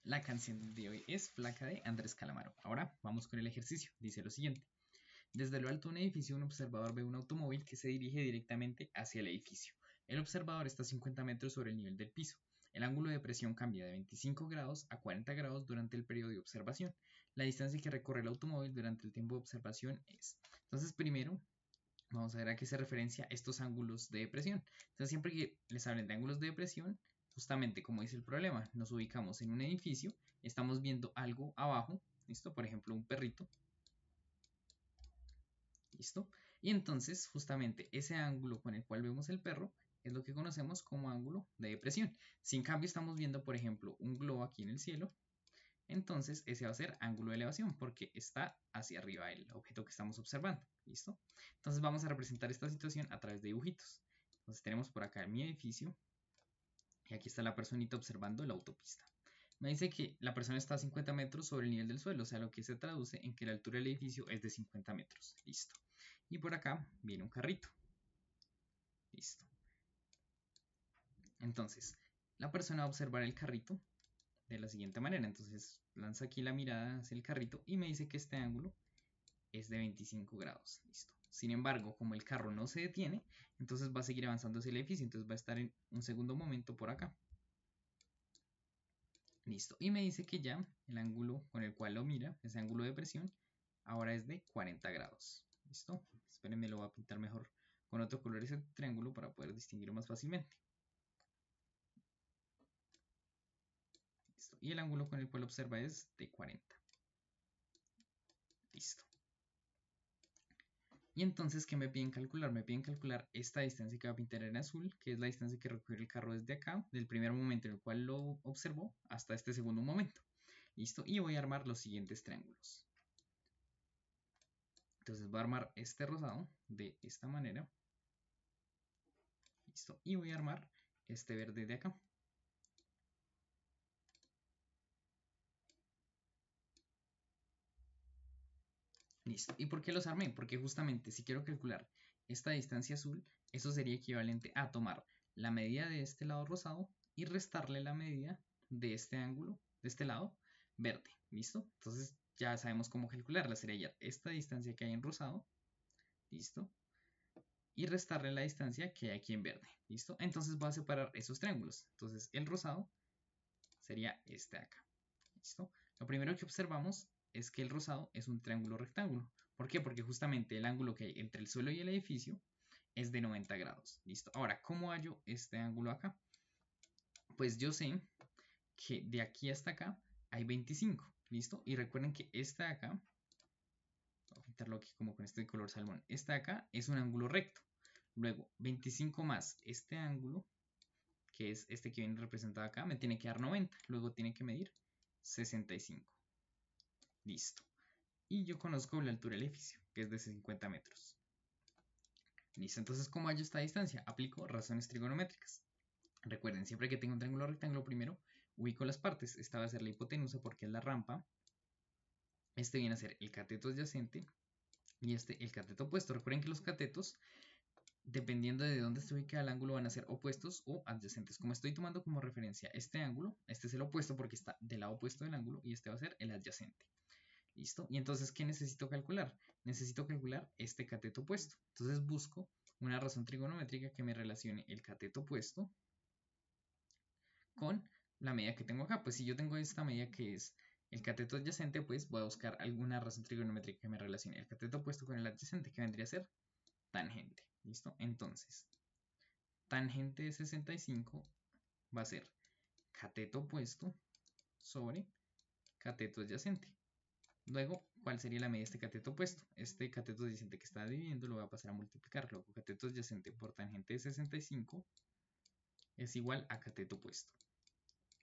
La canción de hoy es Flaca de Andrés Calamaro. Ahora vamos con el ejercicio. Dice lo siguiente. Desde lo alto de un edificio, un observador ve un automóvil que se dirige directamente hacia el edificio. El observador está a 50 metros sobre el nivel del piso. El ángulo de presión cambia de 25 grados a 40 grados durante el periodo de observación. La distancia que recorre el automóvil durante el tiempo de observación es. Entonces, primero vamos a ver a qué se referencia estos ángulos de presión. Entonces, siempre que les hablen de ángulos de presión, justamente como dice el problema, nos ubicamos en un edificio, estamos viendo algo abajo, ¿listo? Por ejemplo, un perrito, ¿listo? Y entonces, justamente ese ángulo con el cual vemos el perro es lo que conocemos como ángulo de presión. Si en cambio estamos viendo, por ejemplo, un globo aquí en el cielo, entonces ese va a ser ángulo de elevación porque está hacia arriba el objeto que estamos observando, ¿listo? Entonces vamos a representar esta situación a través de dibujitos. Entonces tenemos por acá mi edificio y aquí está la personita observando la autopista. Me dice que la persona está a 50 metros sobre el nivel del suelo, o sea, lo que se traduce en que la altura del edificio es de 50 metros, listo. Y por acá viene un carrito, listo. Entonces, la persona va a observar el carrito de la siguiente manera. Entonces lanza aquí la mirada hacia el carrito y me dice que este ángulo es de 25 grados. Listo. Sin embargo, como el carro no se detiene, entonces va a seguir avanzando hacia el edificio. Entonces va a estar en un segundo momento por acá. Listo. Y me dice que ya el ángulo con el cual lo mira, ese ángulo de presión, ahora es de 40 grados. Listo. Espérenme, lo voy a pintar mejor con otro color ese triángulo para poder distinguirlo más fácilmente. Listo. Y el ángulo con el cual observa es de 40. Listo. Y entonces, ¿qué me piden calcular? Me piden calcular esta distancia que va a pintar en azul, que es la distancia que recorre el carro desde acá, del primer momento en el cual lo observó, hasta este segundo momento. ¿Listo? Y voy a armar los siguientes triángulos. Entonces voy a armar este rosado de esta manera. ¿Listo? Y voy a armar este verde de acá. Listo. ¿Y por qué los armé? Porque justamente si quiero calcular esta distancia azul, eso sería equivalente a tomar la medida de este lado rosado y restarle la medida de este ángulo, de este lado verde. ¿Listo? Entonces ya sabemos cómo calcularla. Sería esta distancia que hay en rosado. ¿Listo? Y restarle la distancia que hay aquí en verde. ¿Listo? Entonces voy a separar esos triángulos. Entonces el rosado sería este de acá. ¿Listo? Lo primero que observamos es que el rosado es un triángulo rectángulo. ¿Por qué? Porque justamente el ángulo que hay entre el suelo y el edificio es de 90 grados. ¿Listo? Ahora, ¿cómo hallo este ángulo acá? Pues yo sé que de aquí hasta acá hay 25. ¿Listo? Y recuerden que esta de acá, voy a pintarlo aquí como con este color salmón, esta de acá es un ángulo recto. Luego, 25 más este ángulo, que es este que viene representado acá, me tiene que dar 90. Luego tiene que medir 65. Listo. Y yo conozco la altura del edificio, que es de 50 metros. Listo, entonces, ¿cómo hallo esta distancia? Aplico razones trigonométricas. Recuerden, siempre que tengo un triángulo rectángulo, primero ubico las partes. Esta va a ser la hipotenusa porque es la rampa. Este viene a ser el cateto adyacente y este el cateto opuesto. Recuerden que los catetos, dependiendo de dónde se ubica el ángulo, van a ser opuestos o adyacentes. Como estoy tomando como referencia este ángulo, este es el opuesto porque está del lado opuesto del ángulo y este va a ser el adyacente. ¿Listo? Y entonces, ¿qué necesito calcular? Necesito calcular este cateto opuesto. Entonces busco una razón trigonométrica que me relacione el cateto opuesto con la medida que tengo acá. Pues si yo tengo esta medida que es el cateto adyacente, pues voy a buscar alguna razón trigonométrica que me relacione el cateto opuesto con el adyacente, que vendría a ser tangente. ¿Listo? Entonces, tangente de 65 va a ser cateto opuesto sobre cateto adyacente. Luego, ¿cuál sería la medida de este cateto opuesto? Este cateto adyacente que está dividiendo lo voy a pasar a multiplicar. Luego, cateto adyacente por tangente de 65 es igual a cateto opuesto.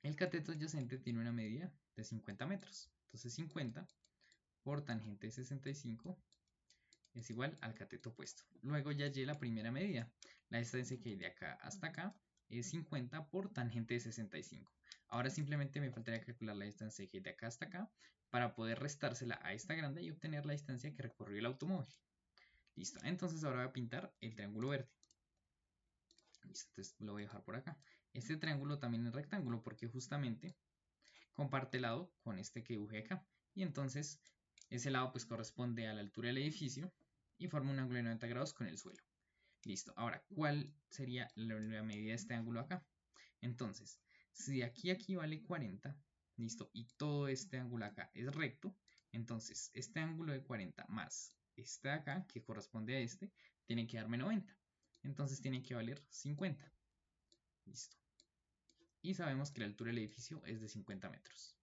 El cateto adyacente tiene una medida de 50 metros. Entonces, 50 por tangente de 65 es igual al cateto opuesto. Luego ya hallé la primera medida. La distancia que hay de acá hasta acá es 50 por tangente de 65. Ahora simplemente me faltaría calcular la distancia que hay de acá hasta acá para poder restársela a esta grande y obtener la distancia que recorrió el automóvil. Listo, entonces ahora voy a pintar el triángulo verde. Listo, entonces lo voy a dejar por acá. Este triángulo también es rectángulo porque justamente comparte lado con este que dibujé acá. Y entonces ese lado pues corresponde a la altura del edificio y forma un ángulo de 90 grados con el suelo. Listo. Ahora, ¿cuál sería la medida de este ángulo acá? Entonces, si de aquí a aquí vale 40, listo, y todo este ángulo acá es recto, entonces este ángulo de 40 más este de acá, que corresponde a este, tiene que darme 90. Entonces tiene que valer 50. Listo. Y sabemos que la altura del edificio es de 50 metros.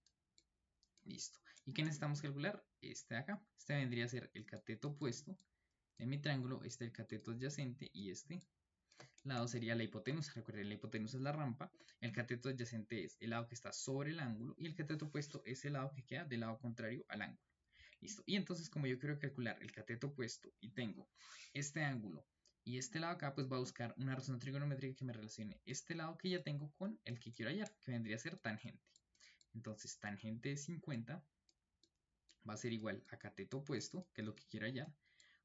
Listo. ¿Y qué necesitamos calcular? Este de acá. Este vendría a ser el cateto opuesto de mi triángulo, este el cateto adyacente y este lado sería la hipotenusa. Recuerden, la hipotenusa es la rampa, el cateto adyacente es el lado que está sobre el ángulo y el cateto opuesto es el lado que queda del lado contrario al ángulo. Listo. Y entonces, como yo quiero calcular el cateto opuesto y tengo este ángulo y este lado acá, pues voy a buscar una razón trigonométrica que me relacione este lado que ya tengo con el que quiero hallar, que vendría a ser tangente. Entonces, tangente de 50 va a ser igual a cateto opuesto, que es lo que quiero hallar,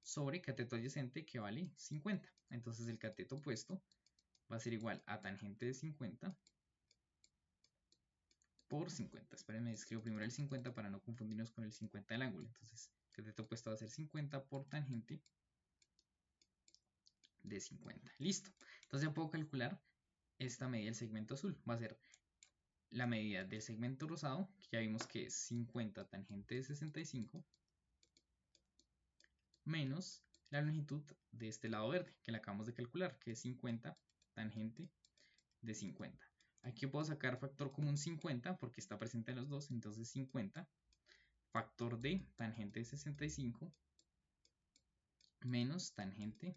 sobre cateto adyacente, que vale 50. Entonces, el cateto opuesto va a ser igual a tangente de 50 por 50. Espérenme, escribo primero el 50 para no confundirnos con el 50 del ángulo. Entonces, el cateto opuesto va a ser 50 por tangente de 50. Listo. Entonces ya puedo calcular esta medida del segmento azul. Va a ser la medida del segmento rosado, que ya vimos que es 50 tangente de 65, menos la longitud de este lado verde, que la acabamos de calcular, que es 50 tangente de 50. Aquí puedo sacar factor común 50 porque está presente en los dos, entonces 50 factor de tangente de 65 menos tangente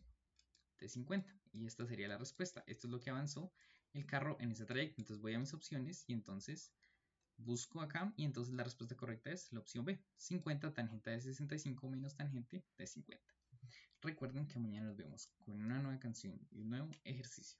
de 50. Y esta sería la respuesta. Esto es lo que avanzó el carro en ese trayecto. Entonces voy a mis opciones y entonces busco acá y entonces la respuesta correcta es la opción B. 50 tangente de 65 menos tangente de 50. Recuerden que mañana nos vemos con una nueva canción y un nuevo ejercicio.